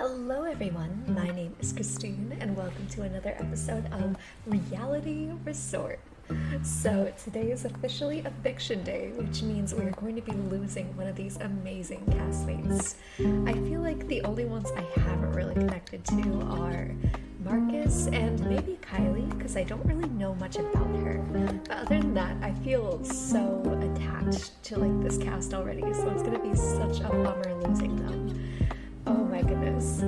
Hello everyone, my name is Christine and welcome to another episode of Reality Resort. So today is officially eviction day, which means we're going to be losing one of these amazing castmates. I feel like the only ones I haven't really connected to are Marcus and maybe Kylie, because I don't really know much about her. But other than that, I feel so attached to this cast already, so it's going to be such a bummer losing them. Oh my goodness.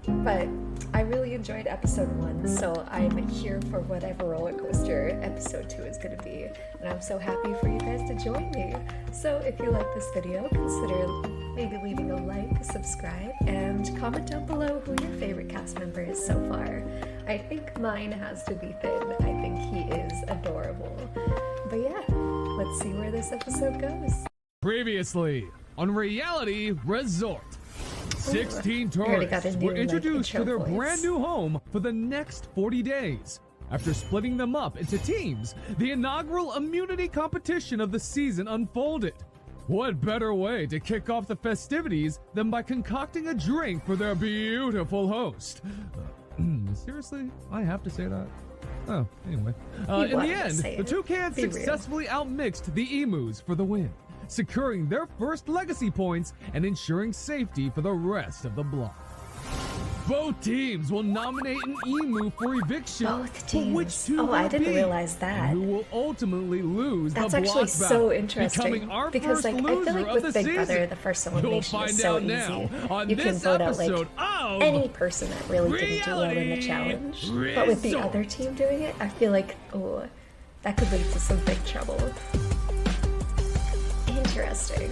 But I really enjoyed episode 1, so I'm here for whatever roller coaster episode 2 is going to be. And I'm so happy for you guys to join me. So if you like this video, consider maybe leaving a like, subscribe, and comment down below who your favorite cast member is so far. I think mine has to be Finn. I think he is adorable. But yeah, let's see where this episode goes. Previously on Reality Resort. 16 tourists were introduced to their brand new home for the next 40 days. After splitting them up into teams, the inaugural immunity competition of the season unfolded. What better way to kick off the festivities than by concocting a drink for their beautiful host? Seriously? I have to say that? Oh, anyway. In the end, the two cans successfully outmixed the emus for the win, securing their first legacy points and ensuring safety for the rest of the block. Both teams will nominate an emu for eviction. Both teams. Which two oh, I didn't be, realize that. and who will ultimately lose That's the actually block so battle, interesting because I feel like with Big Brother, the first elimination is so easy. You can vote out any person that really didn't do well in the challenge. But with the other team doing it, I feel like that could lead to some big trouble. Interesting.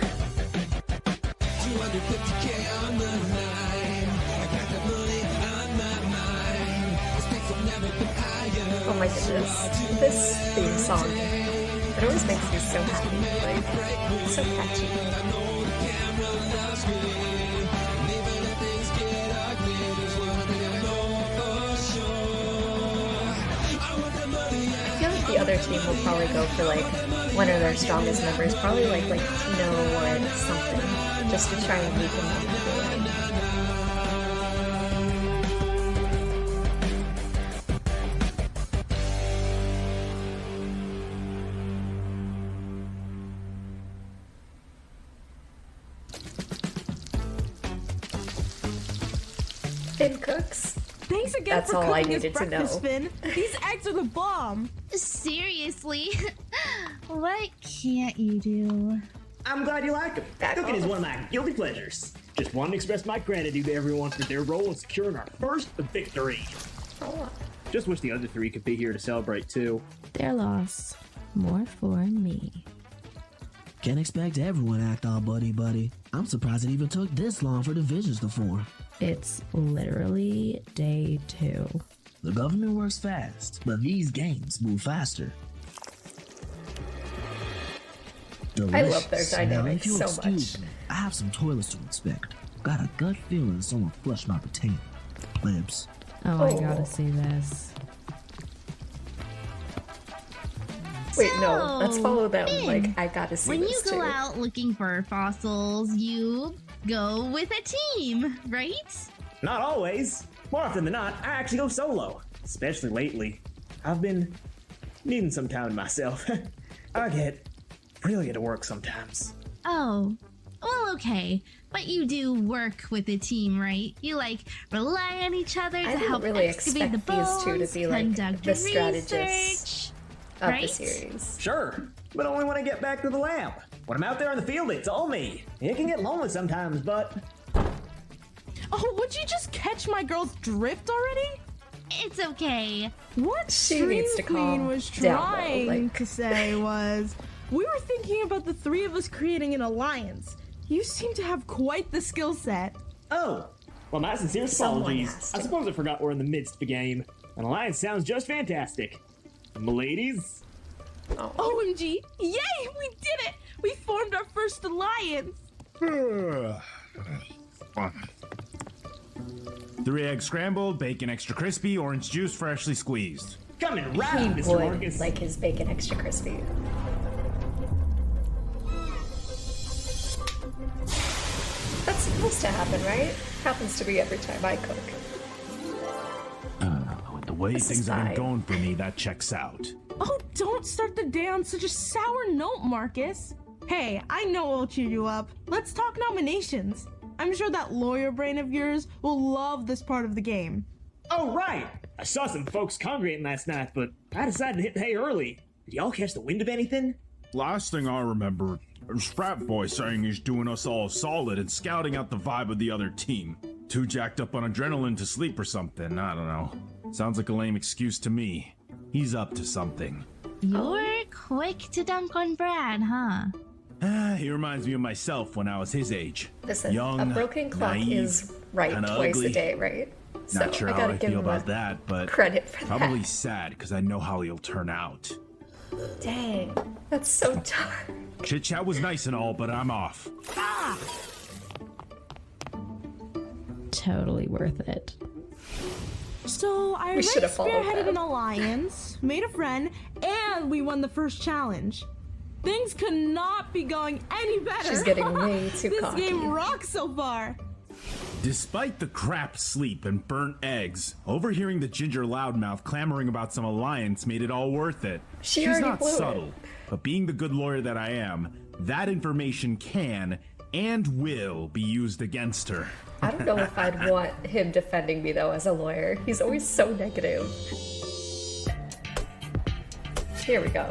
250K on the line. I got the money on my mind. Stakes have never been higher. Oh my goodness. This theme song, it always makes me so happy. It's so catchy. I feel like the other team will probably go for one of their strongest members, probably like Tino or something, just to try and weaken them. Finn cooks. Thanks again That's for all I cooking needed this to know. breakfast, Finn. These eggs are the bomb. Seriously? What can't you do? I'm glad you like them. Cooking is one of my guilty pleasures. Just wanted to express my gratitude to everyone for their role in securing our first victory. Oh. Just wish the other three could be here to celebrate too. Their loss. More for me. Can't expect everyone to act all buddy-buddy. I'm surprised it even took this long for divisions to form. It's literally day 2. The government works fast, but these games move faster. I love their Delicious. Now, dynamic if you'll so excuse much. me, I have some toilets to inspect. Got a gut feeling someone flushed my potato. Plebs. Oh, I gotta see this. Wait, no, let's So, follow them. Finn, I gotta see When you this go too. out looking for fossils, you go with a team, right? Not always. More often than not, I actually go solo. Especially lately. I've been needing some time to myself. I get really into work sometimes. Oh, well, okay. But you do work with a team, right? You rely on each other to I didn't help really excavate expect the bones, these two to be conduct the strategists research, of right? the series. Sure, but only when I get back to the lab. When I'm out there in the field, it's all me. It can get lonely sometimes, but... Oh, would you just catch my girl's drift already? It's okay. What She Stream needs to Queen calm was down, though, trying to say was, we were thinking about the three of us creating an alliance. You seem to have quite the skill set. Oh, well, my sincere Someone apologies. has to. I suppose I forgot we're in the midst of a game. An alliance sounds just fantastic. M'ladies? Oh. OMG! Yay! We did it! We formed our first alliance! 3 eggs scrambled, bacon extra crispy, orange juice freshly squeezed. Coming right He up, Mr. would Marcus. like his bacon extra crispy. That's supposed to happen, right? Happens to be every time I cook. With the way This is things have been fine. going for me, that checks out. Oh, don't start the day on such a sour note, Marcus. Hey, I know what will cheer you up. Let's talk nominations. I'm sure that lawyer brain of yours will love this part of the game. Oh, right! I saw some folks congregating last night, but I decided to hit the hay early. Did y'all catch the wind of anything? Last thing I remember, there's Frat Boy saying he's doing us all solid and scouting out the vibe of the other team. Too jacked up on adrenaline to sleep or something, I don't know. Sounds like a lame excuse to me. He's up to something. You're quick to dunk on Brad, huh? He reminds me of myself when I was his age. Listen, Young, a broken clock naive, is right kinda twice ugly. a day, right? So Not sure I how gotta I give feel him about that, but credit for probably that. sad because I know how he'll turn out. Dang, that's so dark. Chit chat was nice and all, but I'm off. Totally worth it. So I We already should've followed spearheaded them. an alliance, made a friend, and we won the first challenge. Things could not be going any better. She's getting way too This cocky. game rocks so far. Despite the crap sleep and burnt eggs, overhearing the ginger loudmouth clamoring about some alliance made it all worth it. She She's already not blew it. subtle, but being the good lawyer that I am, that information can and will be used against her. I don't know if I'd want him defending me though as a lawyer. He's always so negative. Here we go.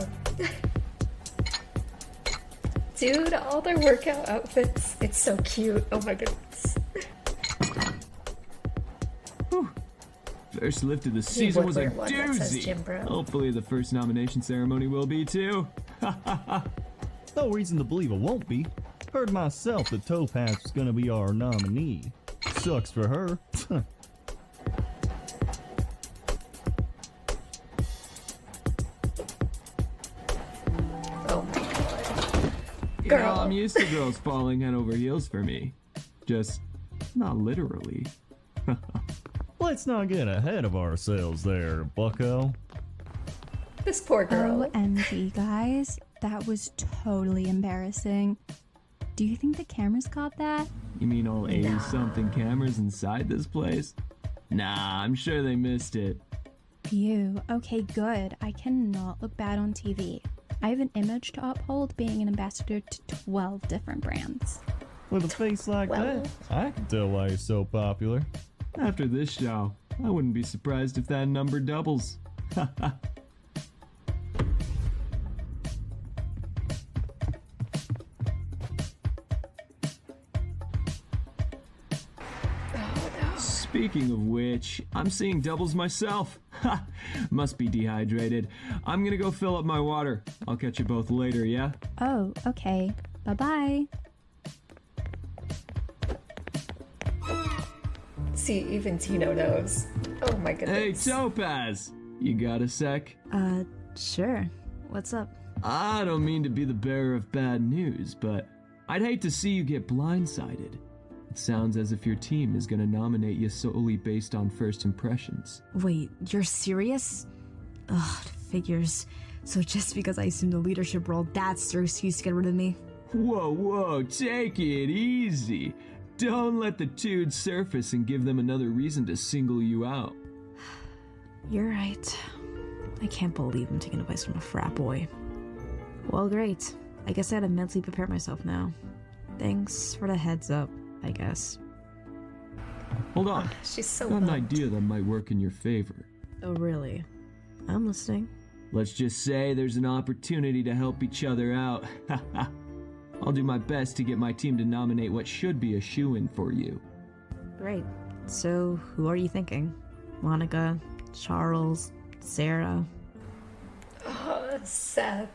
Dude, all their workout outfits. It's so cute. Oh my goodness. First lift of the He season would was a wear one that says doozy. Jim Bro. Hopefully the first nomination ceremony will be too. No reason to believe it won't be. Heard myself that Topaz was gonna be our nominee. Sucks for her. Oh my god. You Girl. know, I'm used to girls falling head over heels for me. Just not literally. Let's not get ahead of ourselves there, bucko. This poor girl. OMG, guys. That was totally embarrassing. Do you think the cameras caught that? You mean all 80-something cameras inside this place? Nah, I'm sure they missed it. Phew. Okay, good. I cannot look bad on TV. I have an image to uphold being an ambassador to 12 different brands. With a face like Well. that, I can tell why you're so popular. After this show, I wouldn't be surprised if that number doubles. Speaking of which, I'm seeing doubles myself. Ha! Must be dehydrated. I'm gonna go fill up my water. I'll catch you both later, yeah? Oh, okay. Bye-bye. See, even Tino knows. Oh my Hey, goodness. Topaz! You got a sec? Sure. What's up? I don't mean to be the bearer of bad news, but I'd hate to see you get blindsided. It sounds as if your team is gonna nominate you solely based on first impressions. Wait, you're serious? Ugh, figures. So just because I assumed the leadership role, that's their excuse to get rid of me? Whoa, take it easy. Don't let the dudes surface and give them another reason to single you out. You're right. I can't believe I'm taking advice from a frat boy. Well, great. I guess I had to mentally prepare myself now. Thanks for the heads up, I guess. Hold on. She's so Got an bummed. idea that might work in your favor. Oh, really? I'm listening. Let's just say there's an opportunity to help each other out. I'll do my best to get my team to nominate what should be a shoo-in for you. Great. So, who are you thinking? Monica, Charles, Sarah? Seth.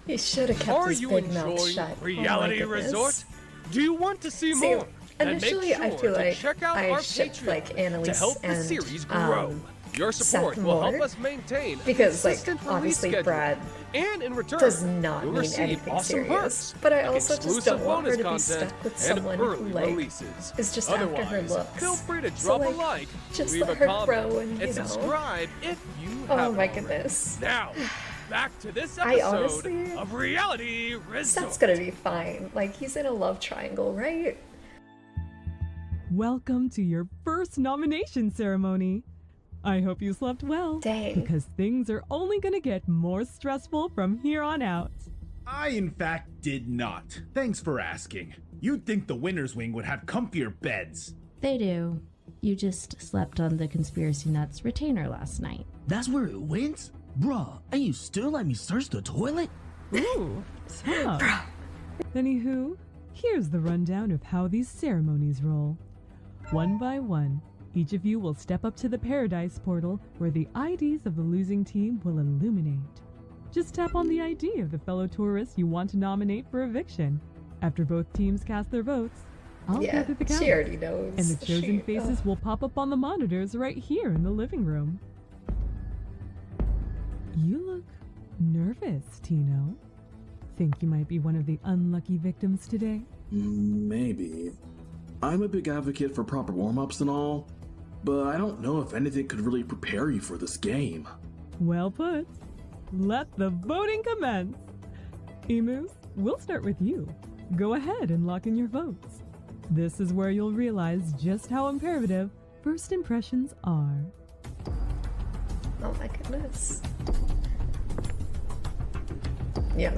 He should have kept his big mouth shut. Reality Oh my goodness. Resort? Do you want to see See, more? Then make initially I sure feel to like check out I our shipped Patreon like Annalise to help the and series grow. Your support Seth will help more, us maintain a because like consistent release obviously schedule. Brad And in return, does not you'll mean receive anything awesome serious. perks, But I like also just exclusive don't want her bonus to be content stuck with and someone who early like releases. is just after her Otherwise, looks. feel free to So, drop like, a like, just leave let a her comment, grow and, you know. subscribe if you Oh haven't my already. goodness. Now, back to this I episode honestly- of Reality Resort. Seth's gonna be fine. Like he's in a love triangle, right? Welcome to your first nomination ceremony. I hope you slept well. Dang. Because things are only gonna get more stressful from here on out. I, in fact, did not. Thanks for asking. You'd think the winner's wing would have comfier beds. They do. You just slept on the Conspiracy Nuts retainer last night. That's where it went? Bruh, and you still let me search the toilet? Ooh, tough. Anywho, here's the rundown of how these ceremonies roll. One by one, each of you will step up to the Paradise Portal where the IDs of the losing team will illuminate. Just tap on the ID of the fellow tourist you want to nominate for eviction. After both teams cast their votes, I'll gather the count. She already knows. And the chosen faces will pop up on the monitors right here in the living room. You look nervous, Tino. Think you might be one of the unlucky victims today? Maybe. I'm a big advocate for proper warm-ups and all, but I don't know if anything could really prepare you for this game. Well put. Let the voting commence. Emus, we'll start with you. Go ahead and lock in your votes. This is where you'll realize just how imperative first impressions are. Oh my goodness. Yeah.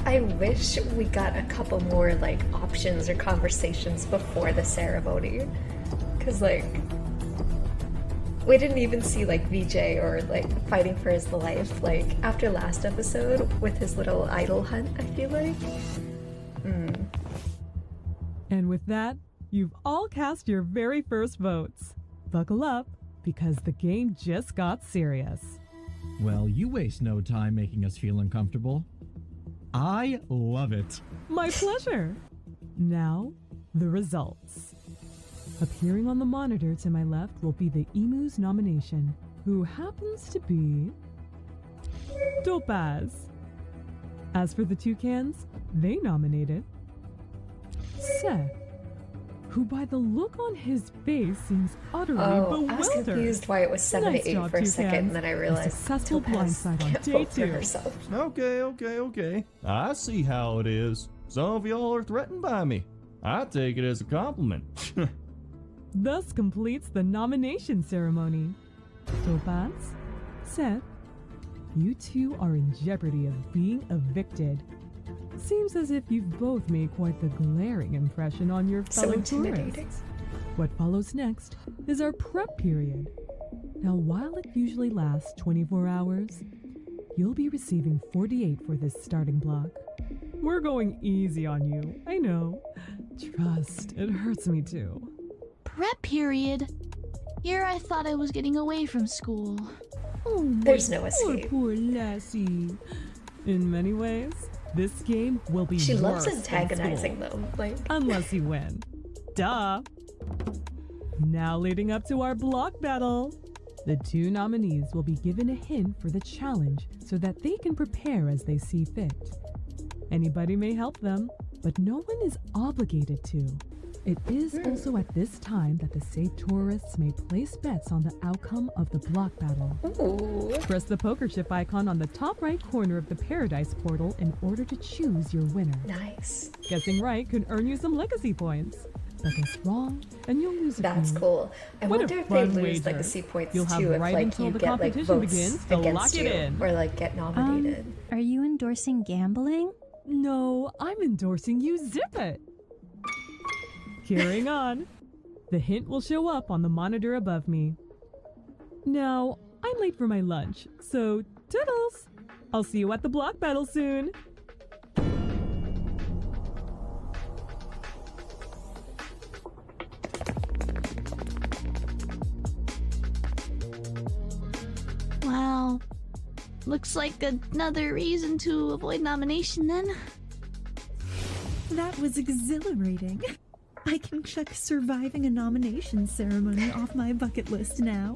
I wish we got a couple more like options or conversations before the ceremony, because like we didn't even see like VJ or like fighting for his life like after last episode with his little idol hunt. I feel like. And with that, you've all cast your very first votes. Buckle up, because the game just got serious. Well, you waste no time making us feel uncomfortable. I love it. My pleasure. Now, the results. Appearing on the monitor to my left will be the Emu's nomination, who happens to be Topaz. As for the Toucans, they nominated Seth, who by the look on his face seems utterly bewildered. I was confused why it was 7 to 8 for a second, and then I realized successful Topaz blindside on can't day vote for 2. herself. Okay. I see how it is. Some of y'all are threatened by me. I take it as a compliment. Thus completes the nomination ceremony. Topaz, Seth, you two are in jeopardy of being evicted. Seems as if you've both made quite the glaring impression on your fellow tourists. What follows next is our prep period. Now, while it usually lasts 24 hours, you'll be receiving 48 for this starting block. We're going easy on you, I know. Trust, it hurts me too. Prep period? Here I thought I was getting away from school. Oh, there's no escape. Poor lassie. In many ways, this game will be She loves worse antagonizing than school, them, like unless you win. Duh. Now leading up to our block battle. The two nominees will be given a hint for the challenge so that they can prepare as they see fit. Anybody may help them, but no one is obligated to. It is also at this time that the safe tourists may place bets on the outcome of the block battle. Ooh. Press the poker chip icon on the top right corner of the Paradise Portal in order to choose your winner. Nice. Guessing right can earn you some legacy points. But guess wrong, and you'll lose a That's few. cool. I What a wonder if they fun lose wager. legacy points You'll have too, if right like until you the get like competition votes begins to against lock it you, in. or like get nominated. Are you endorsing gambling? No, I'm endorsing you. Zip it. Carrying on. The hint will show up on the monitor above me. Now, I'm late for my lunch, so toodles! I'll see you at the block battle soon. Wow. Looks like another reason to avoid nomination then. That was exhilarating. I can check surviving a nomination ceremony off my bucket list now.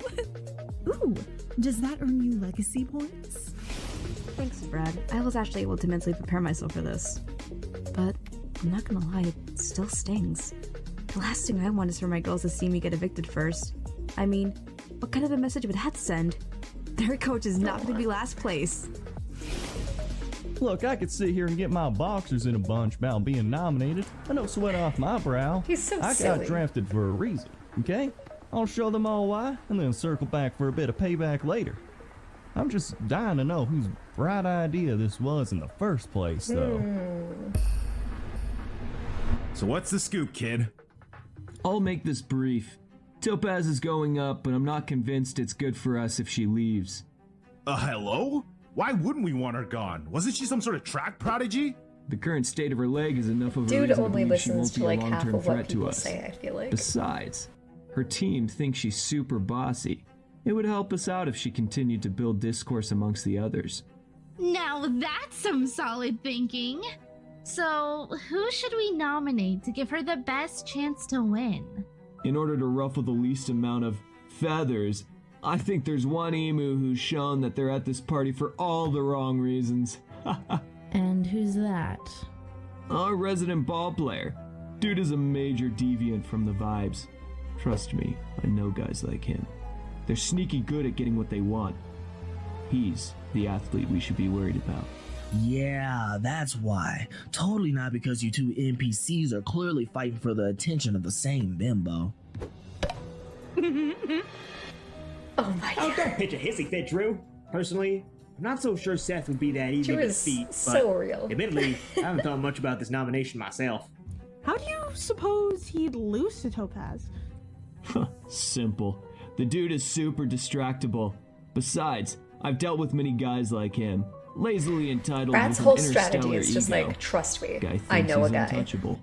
Ooh, does that earn you legacy points? Thanks, Brad. I was actually able to mentally prepare myself for this. But I'm not gonna lie, it still stings. The last thing I want is for my girls to see me get evicted first. I mean, what kind of a message would that send? Their coach is not going to be last place. Look, I could sit here and get my boxers in a bunch about being nominated, but no sweat off my brow. He's so I silly. got drafted for a reason, okay? I'll show them all why, and then circle back for a bit of payback later. I'm just dying to know whose bright idea this was in the first place, though. So what's the scoop, kid? I'll make this brief. Topaz is going up, but I'm not convinced it's good for us if she leaves. Hello? Why wouldn't we want her gone? Wasn't she some sort of track prodigy? The current state of her leg is enough of a Dude reason to only believe she listens won't to be a like half long-term of what threat to people us. say, I feel like. Besides, her team thinks she's super bossy. It would help us out if she continued to build discourse amongst the others. Now that's some solid thinking. So, who should we nominate to give her the best chance to win? In order to ruffle the least amount of feathers, I think there's one emu who's shown that they're at this party for all the wrong reasons. And who's that? Our resident ball player. Dude is a major deviant from the vibes. Trust me, I know guys like him. They're sneaky good at getting what they want. He's the athlete we should be worried about. Yeah, that's why. Totally not because you two NPCs are clearly fighting for the attention of the same bimbo. Oh my god. Don't pitch a hissy fit, Drew. Personally, I'm not so sure Seth would be that easy Drew to is defeat, so but real. admittedly, I haven't thought much about this nomination myself. How do you suppose he'd lose to Topaz? Simple. The dude is super distractible. Besides, I've dealt with many guys like him. Lazily entitled Brad's with whole an strategy interstellar is just ego. like, trust me, Guy I thinks know a he's guy. untouchable.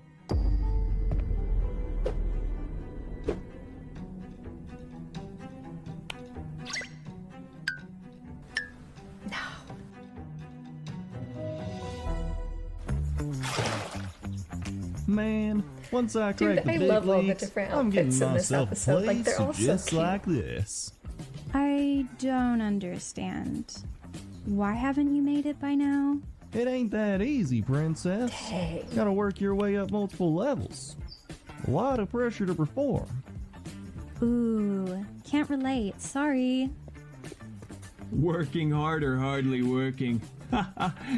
Man, once I Dude, crack the I big love all the leagues, different I'm getting outfits in this myself a episode. Like, place they're all so just cute. like this. I don't understand. Why haven't you made it by now? It ain't that easy, princess. Dang. Gotta work your way up multiple levels. A lot of pressure to perform. Ooh, can't relate. Sorry. Working hard or hardly working.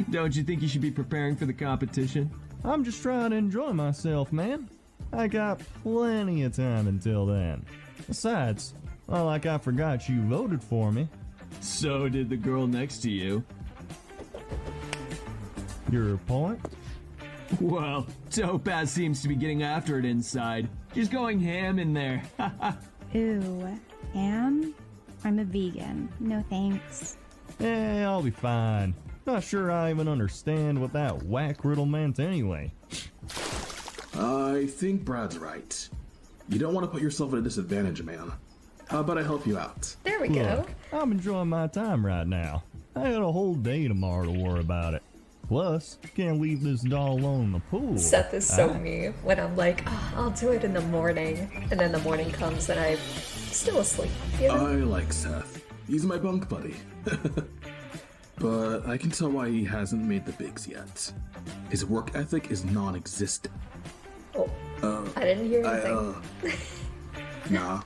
Don't you think you should be preparing for the competition? I'm just trying to enjoy myself, man. I got plenty of time until then. Besides, not like I forgot you voted for me. So did the girl next to you. Your point? Well, Topaz seems to be getting after it inside. She's going ham in there. Ooh, ham? I'm a vegan. No thanks. Yeah, I'll be fine. Not sure I even understand what that whack riddle meant anyway. I think Brad's right. You don't want to put yourself at a disadvantage, man. How about I help you out? There we go. Look, I'm enjoying my time right now. I got a whole day tomorrow to worry about it. Plus, can't leave this doll alone in the pool. Seth is so me when I'm like, oh, I'll do it in the morning, and then the morning comes and I'm still asleep. You know? I like Seth. He's my bunk buddy. But I can tell why he hasn't made the bigs yet. His work ethic is non-existent. Oh, I didn't hear anything. Nah.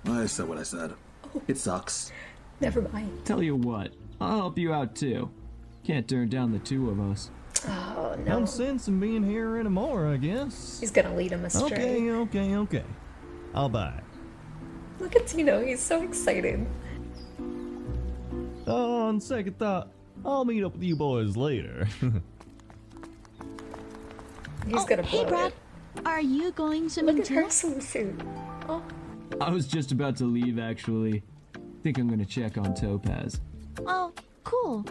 I said what I said. It sucks. Never mind. Tell you what, I'll help you out too. Can't turn down the two of us. Oh, no. No sense in being here anymore, I guess. He's gonna lead him astray. Okay. I'll buy it. Look at Tino, he's so excited. On second thought, I'll meet up with you boys later. He's gonna blow Hey, Brad. it. Are you going swimming Look at too? her swimsuit. Oh. I was just about to leave, actually. Think I'm gonna check on Topaz. Oh, cool.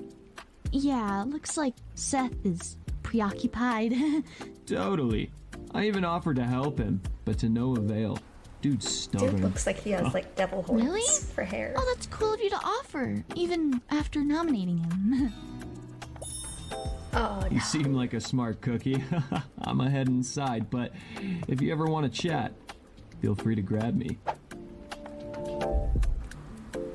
Yeah, looks like Seth is preoccupied. Totally. I even offered to help him, but to no avail. Dude's stubborn. Dude looks like he has like devil horns Really? for hair. Oh, that's cool of you to offer, even after nominating him. Oh, You seem like a smart cookie. I'm ahead inside, but if you ever want to chat, feel free to grab me.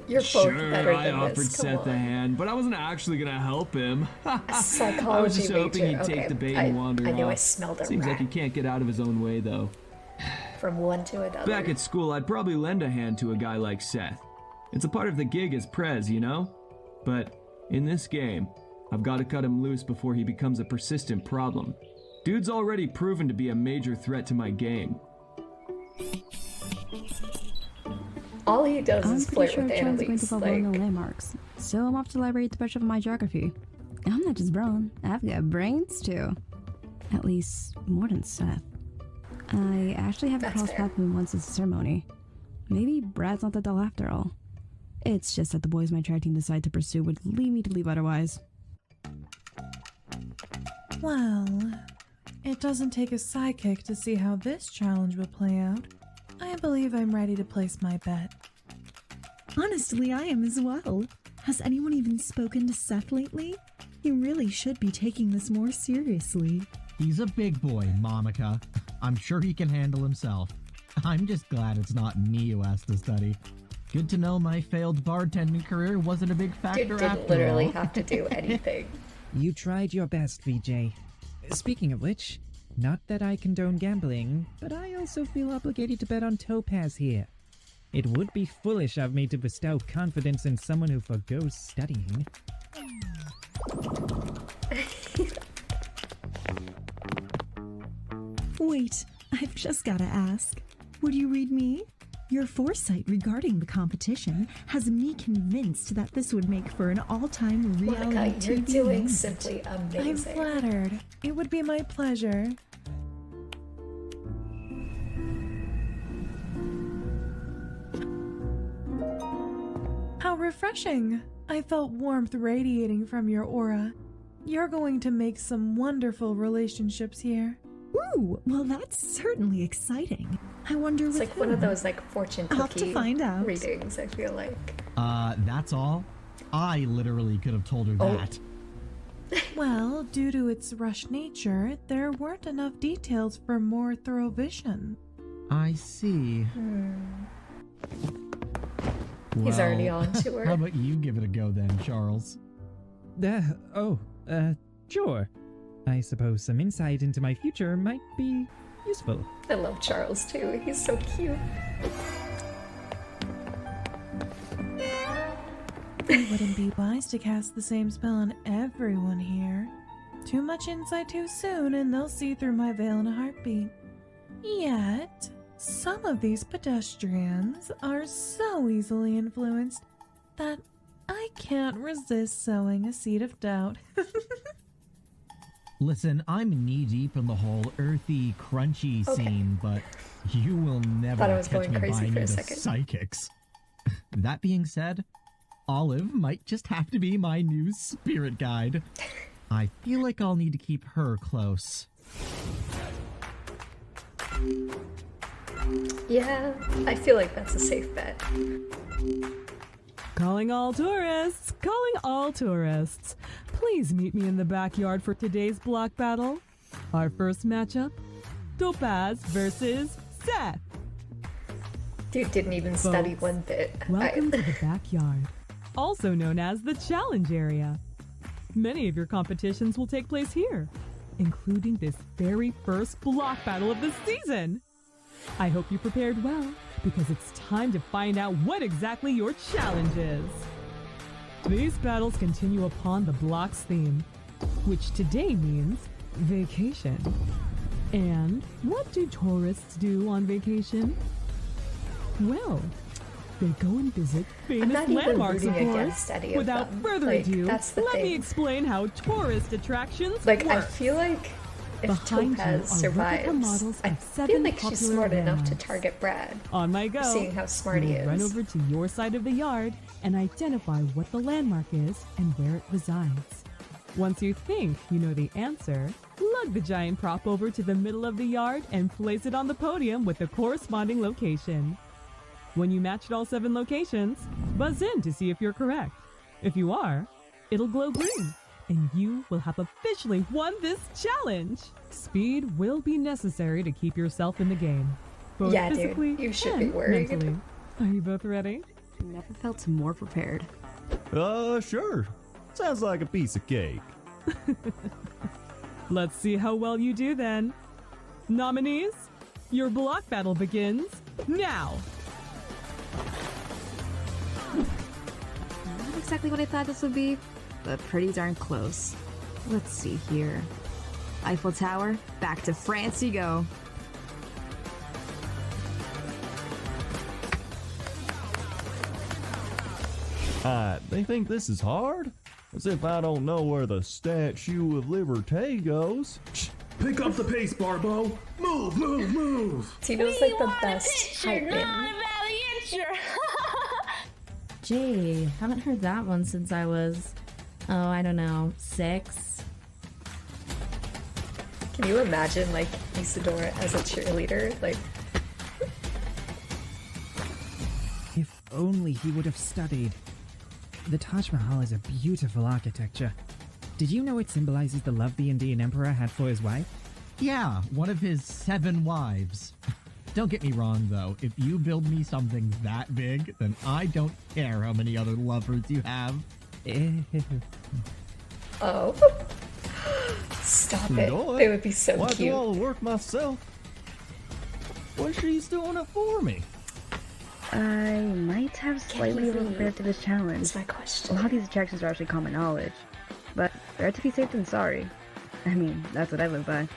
You're both Sure, better I than offered this. Come Seth a on. hand, but I wasn't actually gonna help him. I was Psychology just hoping major. he'd take Okay, the bait and wander I knew off. I smelled a Seems like rat. he can't get out of his own way, though. From one to another. Back at school, I'd probably lend a hand to a guy like Seth. It's a part of the gig as Prez, you know? But in this game, I've got to cut him loose before he becomes a persistent problem. Dude's already proven to be a major threat to my game. All he does is flirt sure with Child's going to Annalise. follow Like, the landmarks, so I'm off to the library to brush up my geography. I'm not just brown, I've got brains too. At least more than Seth. I actually haven't That's crossed fair. paths with him once since the ceremony. Maybe Brad's not that dull after all. It's just that the boys my track team decide to pursue would lead me to leave otherwise. Well, it doesn't take a sidekick to see how this challenge will play out. I believe I'm ready to place my bet. Honestly, I am as well. Has anyone even spoken to Seth lately? He really should be taking this more seriously. He's a big boy, Monica. I'm sure he can handle himself. I'm just glad it's not me who has to study. Good to know my failed bartending career wasn't a big factor dude after didn't literally all. have to do anything. You tried your best, VJ. Speaking of which, not that I condone gambling, but I also feel obligated to bet on Topaz here. It would be foolish of me to bestow confidence in someone who forgoes studying. Wait, I've just gotta ask. Would you read me? Your foresight regarding the competition has me convinced that this would make for an all-time reality Monica, you're TV doing moment. simply I'm amazing. flattered. It would be my pleasure. How refreshing! I felt warmth radiating from your aura. You're going to make some wonderful relationships here. Ooh, well that's certainly exciting. I wonder It's with like one of whom? those like fortune I'll have cookie to find out. readings, I feel like. That's all? I literally could have told her Oh. that. Well, due to its rush nature, there weren't enough details for more thorough vision. I see. He's already on to her. How about you give it a go then, Charles? Sure. I suppose some insight into my future might be useful. I love Charles too. He's so cute. It wouldn't be wise to cast the same spell on everyone here. Too much insight too soon, and they'll see through my veil in a heartbeat. Yet, some of these pedestrians are so easily influenced that I can't resist sowing a seed of doubt. Listen, I'm knee-deep in the whole earthy, crunchy Okay. scene, but you will never Thought I was catch going me crazy buying for a into second. psychics. That being said, Olive might just have to be my new spirit guide. I feel like I'll need to keep her close. Yeah, I feel like that's a safe bet. Calling all tourists! Calling all tourists! Please meet me in the backyard for today's block battle. Our first matchup, Topaz versus Seth. Dude didn't even study Folks, one bit. Welcome to the backyard, also known as the challenge area. Many of your competitions will take place here, including this very first block battle of the season. I hope you prepared well, because it's time to find out what exactly your challenge is. These battles continue upon the block's theme, which today means vacation. And what do tourists do on vacation? Well, they go and visit famous not even landmarks, of rooting course. against any of Without them. further Like, ado, that's the let me thing. explain how tourist attractions Like, I work. feel like if Behind you Topaz are survives, replica models I of feel 7 like she's popular smart enough to landmarks. target Brad. On my go, Seeing how smart he we'll run is. over to your side of the yard and identify what the landmark is and where it resides. Once you think you know the answer, lug the giant prop over to the middle of the yard and place it on the podium with the corresponding location. When you match all 7 locations, buzz in to see if you're correct. If you are, it'll glow green, and you will have officially won this challenge. Speed will be necessary to keep yourself in the game, both Yeah, dude, physically you should and be worried. mentally. Are you both ready? Never felt more prepared. Sure. Sounds like a piece of cake. Let's see how well you do then. Nominees, your block battle begins now. exactly what I thought this would be, but pretty darn close. Let's see here. Eiffel Tower, back to France you go. They think this is hard? As if I don't know where the Statue of Liberty goes. Pick up the pace, Barbo! Move, move, move! Tino's like the best hyping. Gee, haven't heard that one since I was, I don't know, 6. Can you imagine, like, Isidore as a cheerleader? Like, If only he would have studied. The Taj Mahal is a beautiful architecture. Did you know it symbolizes the love the Indian emperor had for his wife? Yeah, one of his 7 wives. Don't get me wrong, though. If you build me something that big, then I don't care how many other lovers you have. oh. Stop it. It would be so Why cute. do all the work myself? Well, she's doing it for me. I might have slightly overprepared to this challenge. That's my question. A lot of these attractions are actually common knowledge, but better to be safe than sorry. I mean, that's what I live by.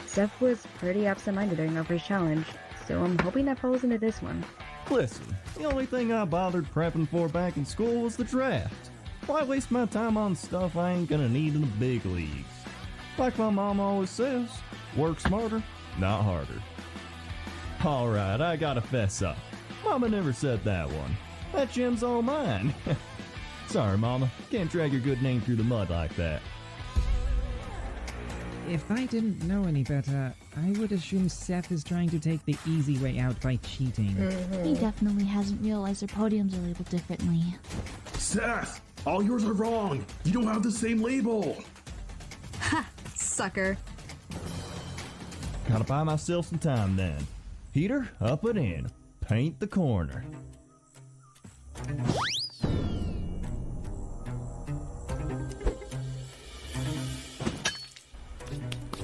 Seth was pretty absent-minded during our first challenge, so I'm hoping that follows into this one. Listen, the only thing I bothered prepping for back in school was the draft. Why waste my time on stuff I ain't gonna need in the big leagues? Like my mom always says, work smarter, not harder. Alright, I gotta fess up. Mama never said that one. That gem's all mine. Sorry, Mama. Can't drag your good name through the mud like that. If I didn't know any better, I would assume Seth is trying to take the easy way out by cheating. He definitely hasn't realized their podiums are labeled differently. Seth! All yours are wrong! You don't have the same label! Ha! Sucker. Gotta buy myself some time then. Heater, up and in. Paint the corner.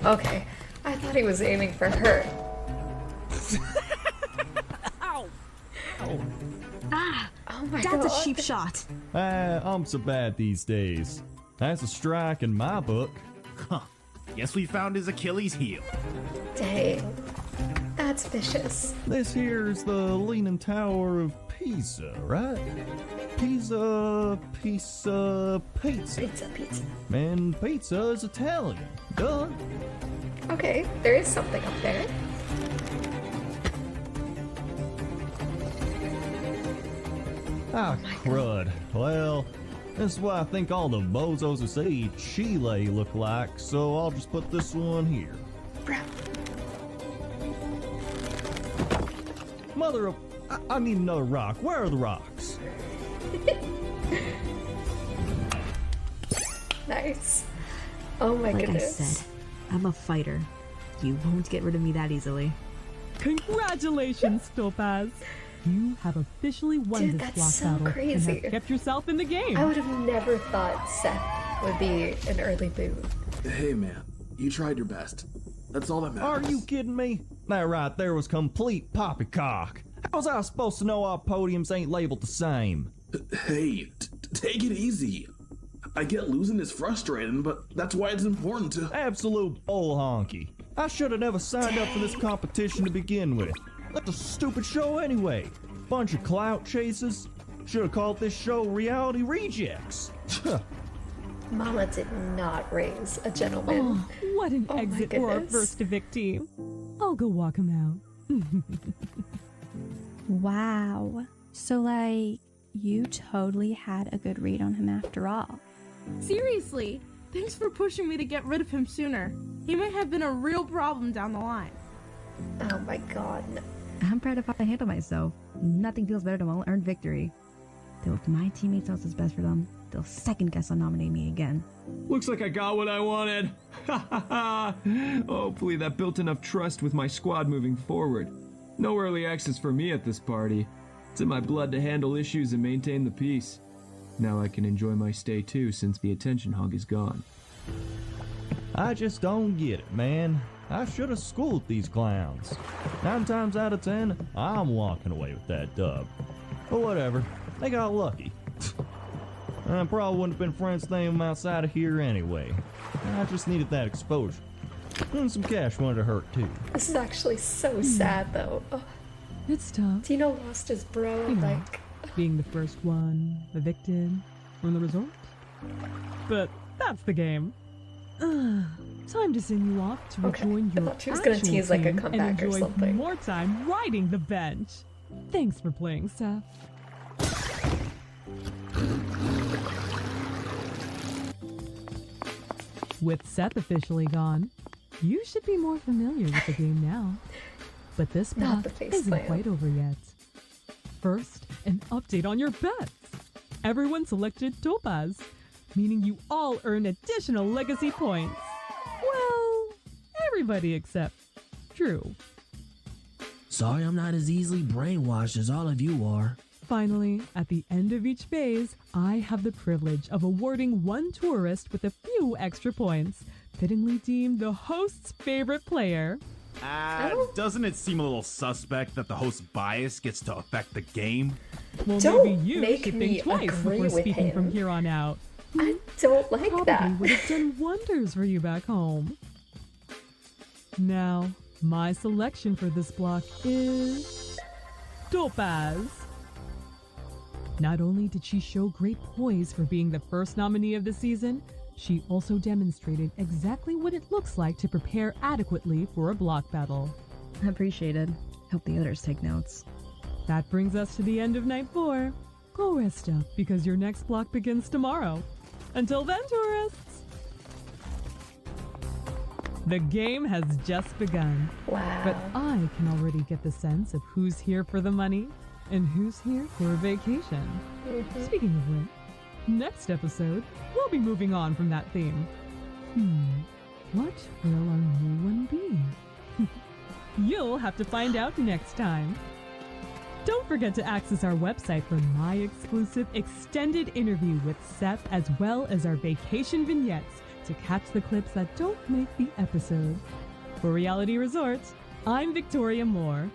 Okay, I thought he was aiming for her. Ow! Ah! Oh my That's god. a cheap shot. I'm so bad these days. That's a strike in my book. Huh. Guess we found his Achilles heel. Dang. That's vicious. This here's the Leaning Tower of Pisa, right? Pizza. Pizza. And pizza is Italian. Duh. Okay, there is something up there. Ah, crud. Well, this is what I think all the bozos who say Chile look like, so I'll just put this one here. Mother of... I need another rock. Where are the rocks? Nice. Oh my like goodness. I said, I'm a fighter. You won't get rid of me that easily. Congratulations, Topaz! You have officially won Dude, this that's block so battle crazy. and have kept yourself in the game. I would have never thought Seth would be an early boot. Hey man, you tried your best. That's all that matters. Are you kidding me? That right there was complete poppycock. How's I supposed to know our podiums ain't labeled the same? Hey, take it easy. I get losing is frustrating, but that's why it's important to... Absolute bull honky. I should have never signed up for this competition to begin with. That's a stupid show anyway. Bunch of clout chasers. Should have called this show Reality Rejects. Mama did not raise a gentleman. Oh, what an exit for our first evict team. I'll go walk him out. Wow. So, like, you totally had a good read on him after all. Seriously, thanks for pushing me to get rid of him sooner. He might have been a real problem down the line. Oh my god. I'm proud of how I handle myself. Nothing feels better than a well-earned victory. Though if my teammates knows what's best for them, they'll second guess on nominating me again. Looks like I got what I wanted. Hopefully that built enough trust with my squad moving forward. No early access for me at this party. It's in my blood to handle issues and maintain the peace. Now I can enjoy my stay too, since the attention hog is gone. I just don't get it, man. I should have schooled these clowns. 9 times out of 10, I'm walking away with that dub. But whatever, they got lucky. I probably wouldn't have been friends with them outside of here anyway. I just needed that exposure. And some cash wouldn't have hurt too. This is actually so sad, though. Oh, It's tough. Tino lost his bro, You know, like... being the first one evicted from the resort. But that's the game. Time to send you off to rejoin your thought she was gonna actual tease, like, a team comeback or and enjoy something. more time riding the bench. Thanks for playing, Seth. With Seth officially gone, you should be more familiar with the game now. But this Not block the face isn't plant. quite over yet. First, an update on your bets. Everyone selected Topaz, meaning you all earn additional legacy points. Well, everybody except Drew. Sorry I'm not as easily brainwashed as all of you are. Finally, at the end of each phase, I have the privilege of awarding one tourist with a few extra points, fittingly deemed the host's favorite player. Doesn't it seem a little suspect that the host's bias gets to affect the game? Well, Don't maybe you make should me think twice agree before with speaking him. from here on out. I don't like Probably that. would have done wonders for you back home. Now, my selection for this block is Topaz. Not only did she show great poise for being the first nominee of the season, she also demonstrated exactly what it looks like to prepare adequately for a block battle. Appreciated. Hope the others take notes. That brings us to the end of night 4. Go rest up because your next block begins tomorrow. Until then, tourists! The game has just begun. Wow. But I can already get the sense of who's here for the money and who's here for a vacation. Speaking of which, next episode, we'll be moving on from that theme. What will our new one be? You'll have to find out next time. Don't forget to access our website for my exclusive extended interview with Seth, as well as our vacation vignettes to catch the clips that don't make the episode. For Reality Resort, I'm Victoria Moore.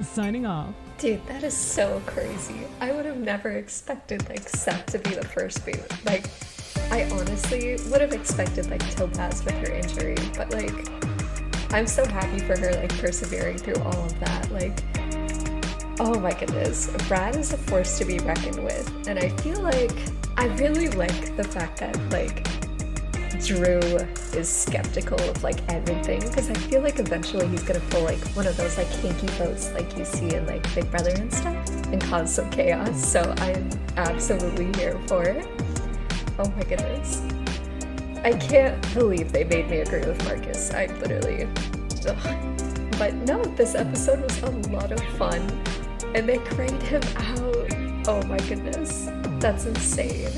Signing off. Dude, that is so crazy. I would have never expected, like, Seth to be the first boot. Like, I honestly would have expected, like, Topaz with her injury, but, like, I'm so happy for her, like, persevering through all of that. Like, oh my goodness. Brad is a force to be reckoned with, and I feel like I really like the fact that, like, Drew is skeptical of, like, everything, because I feel like eventually he's gonna pull, like, one of those, like, hinky votes like you see in, like, Big Brother and stuff and cause some chaos, so I'm absolutely here for it. Oh my goodness. I can't believe they made me agree with Marcus. I literally... Ugh. But no, this episode was a lot of fun, and they grayed him out. Oh my goodness. That's insane.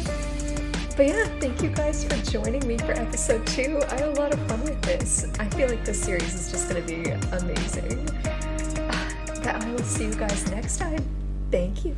But yeah, thank you guys for joining me for episode 2. I had a lot of fun with this. I feel like this series is just going to be amazing. But I will see you guys next time. Thank you.